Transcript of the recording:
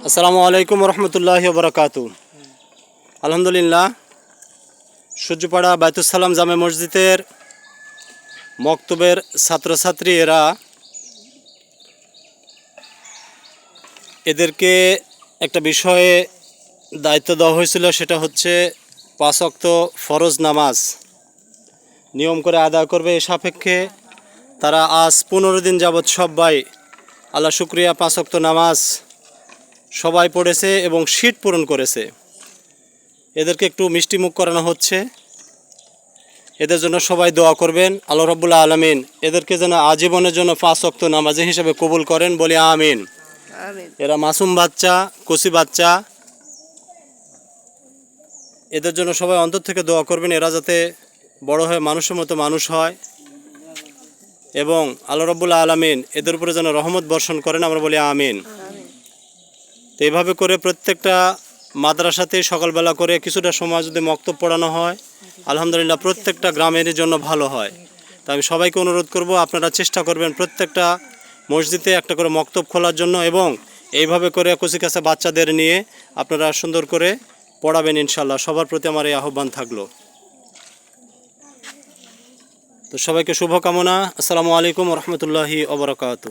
আসসালামু আলাইকুম রহমতুল্লাহি ওয়া বারাকাতুহু। আলহামদুলিল্লাহ, সূর্যপাড়া বায়তুস সালাম জামে মসজিদের মক্তবের ছাত্রছাত্রী এদেরকে একটা বিষয়ে দায়িত্ব দেওয়া হয়েছিল, সেটা হচ্ছে 5 ওয়াক্ত ফরজ নামাজ নিয়ম করে আদায় করবে। এ সাপেক্ষে তারা আজ 15 দিন যাবৎ সবাই আল্লাহ শুকরিয়া 5 ওয়াক্ত নামাজ সবাই পড়েছে এবং শীত পূরণ করেছে। এদেরকে একটু মিষ্টিমুখ করানো হচ্ছে, এদের জন্য সবাই দোয়া করবেন। আল্লাহ রাব্বুল আলামিন এদেরকে যেন আজীবনের জন্য 5 ওয়াক্ত নামাজি হিসেবে কবুল করেন, বলি আমিন। এরা মাসুম বাচ্চা, কচি বাচ্চা, এদের জন্য সবাই অন্তর থেকে দোয়া করবেন, এরা যাতে বড় হয়ে মানুষের মতো মানুষ হয় এবং আল্লাহ রাব্বুল আলামিন এদের উপরে যেন রহমত বর্ষণ করেন, আমরা বলি আমিন। তো এইভাবে করে প্রত্যেকটা মাদ্রাসাতে সকালবেলা করে কিছুটা সময় যদি মক্তব পড়ানো হয়, আলহামদুলিল্লাহ প্রত্যেকটা গ্রামের জন্য ভালো হয়। তো আমি সবাইকে অনুরোধ করব, আপনারা চেষ্টা করবেন প্রত্যেকটা মসজিদে একটা করে মক্তব খোলার জন্য এবং এইভাবে করে কচিকাঁচা বাচ্চাদের নিয়ে আপনারা সুন্দর করে পড়াবেন ইনশাল্লাহ। সবার প্রতি আমার এই আহ্বান থাকলো। তো সবাইকে শুভকামনা। আসসালামু আলাইকুম রহমতুল্লাহি ওয়া বারাকাতুহু।